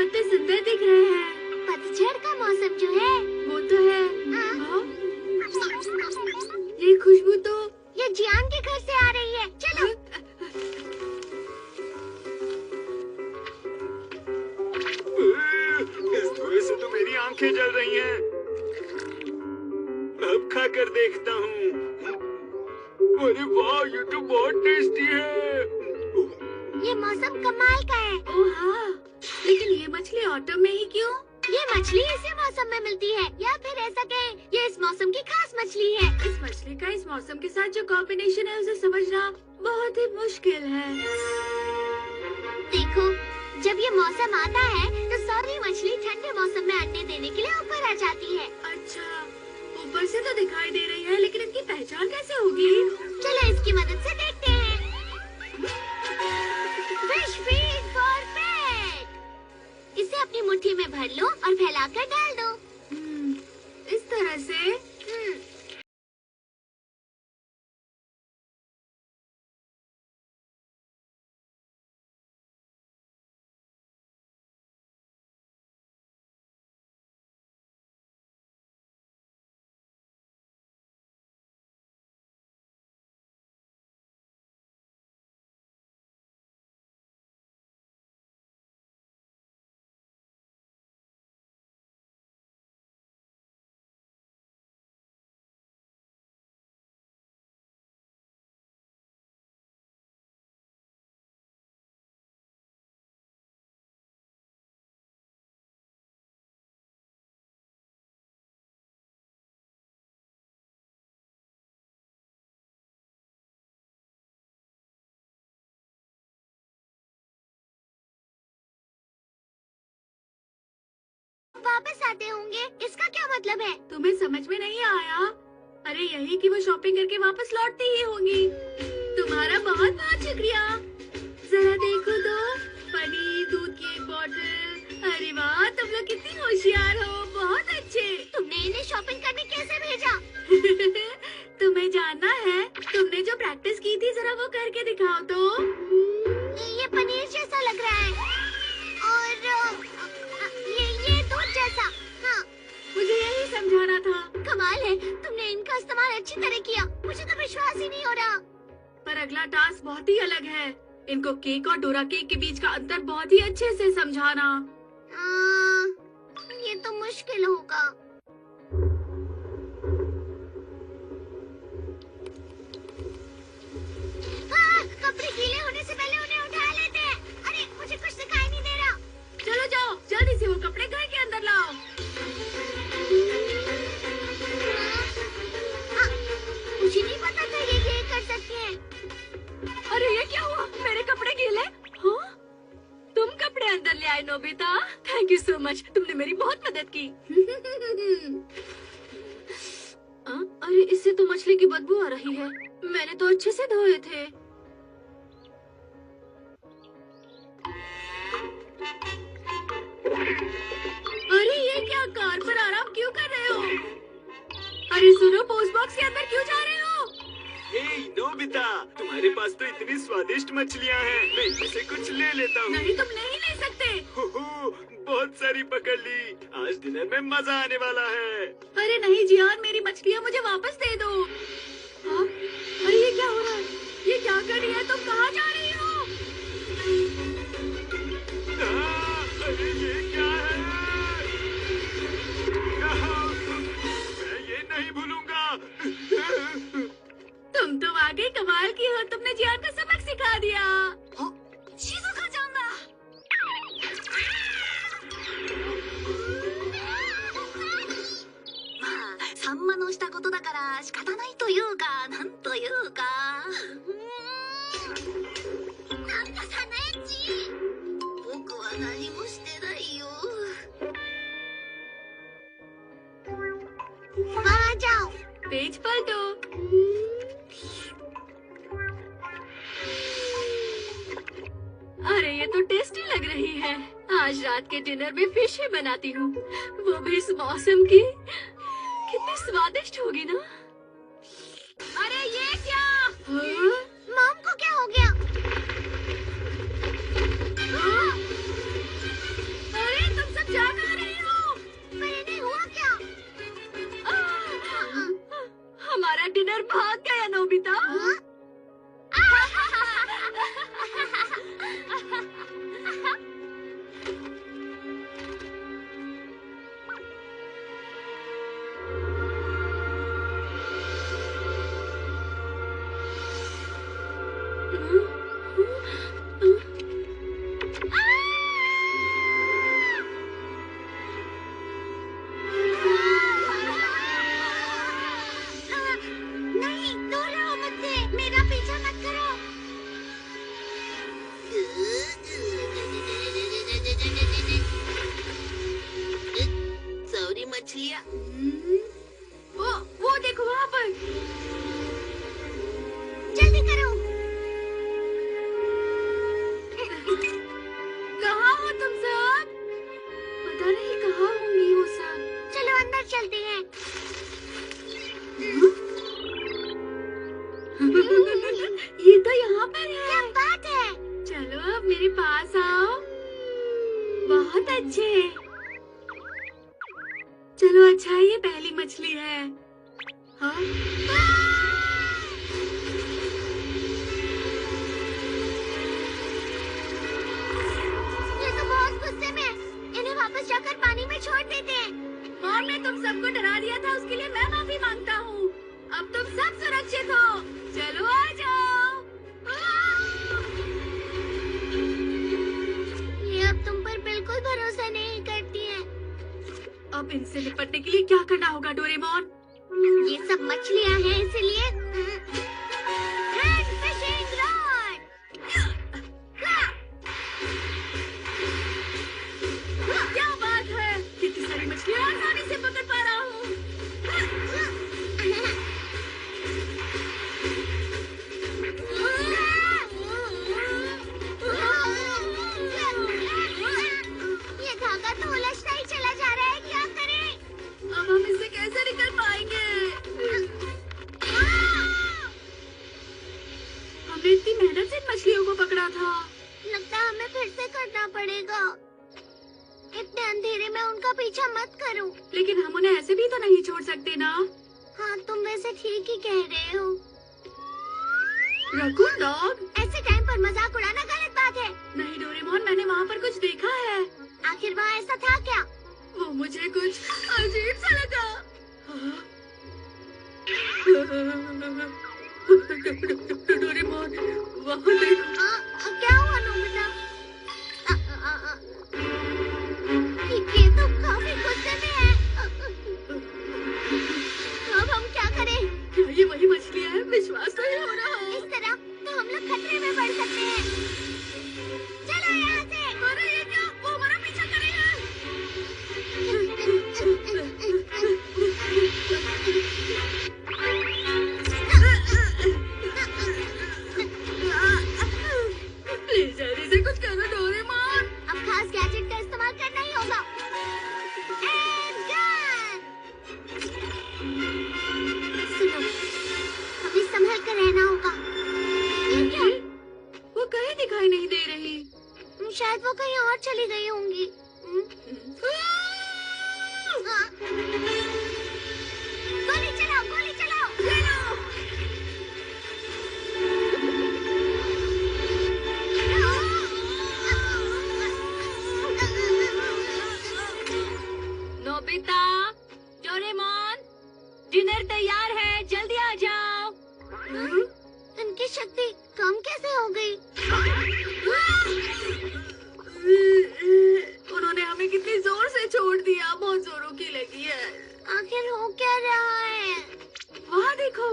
कितने सुंदर दिख रहे हैं। पतझड़ का मौसम जो है वो तो है। हाँ? ये खुशबू तो ये जियान के घर से आ रही है। चलो। इस धुएं से तो मेरी आंखें जल रही हैं। अब खाकर देखता हूँ। अरे वाह, ये तो बहुत टेस्टी है। ये मौसम कमाल का है। ओह हाँ, लेकिन ये मछली ऑटम में ही क्यों? ये मछली इसी मौसम में मिलती है, या फिर ऐसा कहें ये इस मौसम की खास मछली है। इस मछली का इस मौसम के साथ जो कॉम्बिनेशन है उसे समझना बहुत ही मुश्किल है। देखो, जब ये मौसम आता है तो सारी मछली ठंडे मौसम में अंडे देने के लिए ऊपर आ जाती है। अच्छा, ऊपर से तो दिखाई दे रही है, लेकिन इनकी पहचान कैसे होगी? चलो इसकी मदद से देखते हैं। फिश फीड फॉर पेट। इसे अपनी मुट्ठी में भर लो और फैलाकर डाल दो। इस तरह से। वापस आते होंगे, इसका क्या मतलब है? तुम्हें समझ में नहीं आया? अरे यही कि वो शॉपिंग करके वापस लौटती ही होंगी। तुम्हारा बहुत बहुत शुक्रिया। जरा देखो तो, पनीर, दूध की एक बोतल। अरे वाह, तुम लोग कितनी होशियार हो, बहुत अच्छे। तुमने इन्हें शॉपिंग करने कैसे भेजा? तुम्हें जानना है? तुमने जो प्रैक्टिस की थी जरा वो करके दिखाओ तो। ये पनीर जैसा लग रहा है और ये दूध जैसा। हाँ, मुझे यही समझाना था। कमाल है, तुमने इनका इस्तेमाल अच्छी तरह किया। मुझे तो विश्वास ही नहीं हो रहा। पर अगला टास्क बहुत ही अलग है। इनको केक और डोरा केक के बीच का अंतर बहुत ही अच्छे से समझाना। ये तो मुश्किल होगा। कपड़े गीले होने से पहले उन्हें उठा लेते हैं। अरे मुझे कुछ दिखाई नहीं दे रहा। चलो जाओ, जल्दी से वो कपड़े घर के अंदर लाओ। मुझे नहीं पता था ये कर सकती हैं। अरे ये क्या हुआ? मेरे कपड़े गीले? हाँ? तुम कपड़े अंदर ले आए Nobita. Thank you so much, तुमने मेरी बहुत मदद की। अरे इससे तो मछली की बदबू आ रही है। मैंने तो अच्छे से धोए थे। अरे ये क्या, कार पर आराम क्यों कर रहे हो? अरे सुनो, पोस्ट बॉक्स के अंदर क्यों जा रहे हो? हे नोबिता, तुम्हारे पास तो इतनी स्वादिष्ट मछलियाँ हैं, मैं इसे कुछ ले लेता हूँ। नहीं, तुम नहीं ले सकते। हो, बहुत सारी पकड़ ली। आज डिनर में मजा आने वाला है। अरे नहीं जियान, मेरी मछलियाँ मुझे वापस दे दो। हाँ? अरे ये क्या हो रहा है? ये क्या कर रही है? तुम कहाँ जा रही हो? अरे ये क्या है? मैं ये नहीं भूलूंगा। तुम तो वाकई कमाल की हो, तुमने जियान को सबक सिखा दिया। शिज़ुका जानना। サンマのしたことだから仕方ないというか、なんというか。なんだサナエチ。僕は何もしてないよ。वहाँ जाओ। पेज पलटो। अरे ये तो टेस्टी लग रही है। आज रात के डिनर में फिश ही बनाती हूँ, वो भी इस मौसम की। कितनी स्वादिष्ट होगी ना। अरे ये क्या? मॉम को क्या हो गया? अरे पर है। क्या बात है? चलो अब मेरे पास आओ। बहुत अच्छे। चलो अच्छा है, ये पहली मछली है। हाँ? ये तो बहुत गुस्से में है। इन्हें वापस जाकर पानी में छोड़ देते हैं। और मैं तुम सबको डरा दिया था, उसके लिए मैं माफी मांगता हूँ। अब तुम सब सुरक्षित हो। चलो आ जाओ। ये अब तुम पर बिल्कुल भरोसा नहीं करती है। अब इनसे निपटने के लिए क्या करना होगा डोरेमोन? ये सब मछलियाँ हैं, इसलिए हैंड फिशिंग रॉड। क्या बात है, कितनी सारी मछलियाँ आसानी से पकड़ पा रहा हूँ। ये धागा तो उलझता ही चला जा रहा है, क्या करें? अब हम इससे कैसे निकल पाएंगे? हमने इतनी मेहनत से इन मछलियों को पकड़ा था। लगता है हमें फिर से करना पड़ेगा। इतने अंधेरे में उनका पीछा मत करो। लेकिन हम उन्हें ऐसे भी तो नहीं छोड़ सकते ना। हाँ, तुम वैसे ठीक ही कह रहे हो। Raccoon dog? ऐसे टाइम पर मजाक उड़ाना गलत बात है। नहीं डोरेमोन, मैंने वहाँ पर कुछ देखा है। आखिर वहाँ ऐसा था क्या? वो मुझे कुछ अजीब सा लगा। डोरेमोन, वहाँ देखो। क्या हुआ नोबिता? ये तो काफी गुस्से में है। अब हम क्या करें? क्या ये वही मछलियाँ हैं? विश्वास नहीं हो रहा। इस तरह तो हम लोग खतरे में पड़ सकते हैं। चलो यहाँ से। अरे ये क्या? वो हमारा पीछा कर रहे हैं। प्लीज जल्दी से कुछ करो डोरेमोन। अब खास गैजेट का इस्तेमाल करना ही होगा। And gun. सुनो, हमें संभल कर रहना होगा। ये क्या? वो कहीं दिखाई नहीं दे रही। शायद वो कहीं और चली गई होंगी। हाँ। गोली चलाओ, गोली चलाओ। नोबिता, डोरेमोन, डिनर तैयार है, जल्दी आ जाओ। इनकी शक्ति कम कैसे हो गई? उन्होंने हमें कितनी जोर से छोड़ दिया, बहुत जोरों की लगी है। आखिर हो क्या रहा है? वहाँ देखो।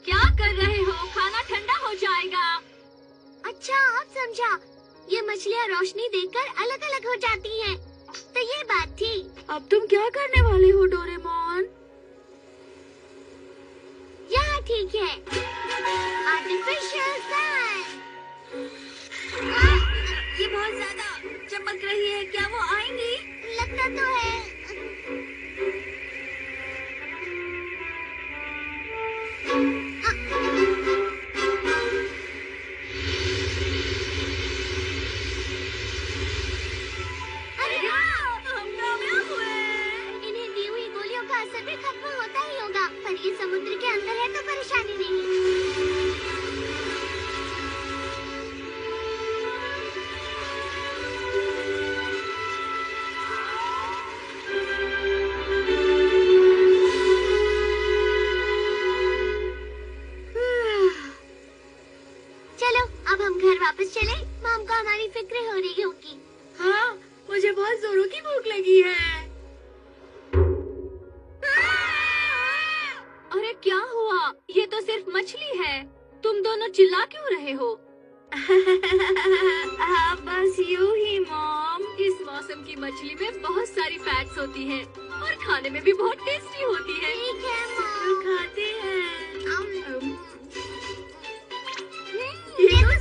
क्या कर रहे हो? खाना ठंडा हो जाएगा। अच्छा, अब समझा। ये मछलियाँ रोशनी देखकर अलग अलग हो जाती हैं। तो ये बात थी। अब तुम क्या करने वाले हो डोरेमोन? यहाँ ठीक है। Artificial sun. ये बहुत ज्यादा चमक रही है, क्या वो आएंगी? लगता तो है। अरे हम कामयाब हुए। इन्हें दी हुई गोलियों का असर भी खत्म होता ही होगा, पर ये समुद्र के अंदर है तो परेशानी नहीं। चलो अब हम घर वापस चले। मॉम को हमारी फिक्र हो रही होगी। हाँ, मुझे बहुत जोरों की भूख लगी है। अरे क्या हुआ? ये तो सिर्फ मछली है। तुम दोनों चिल्ला क्यों रहे हो? बस यूं ही मॉम। इस मौसम की मछली में बहुत सारी फैट्स होती हैं और खाने में भी बहुत टेस्टी होती है। ठीक है तो मॉम। खाते हैं। अम, ये तो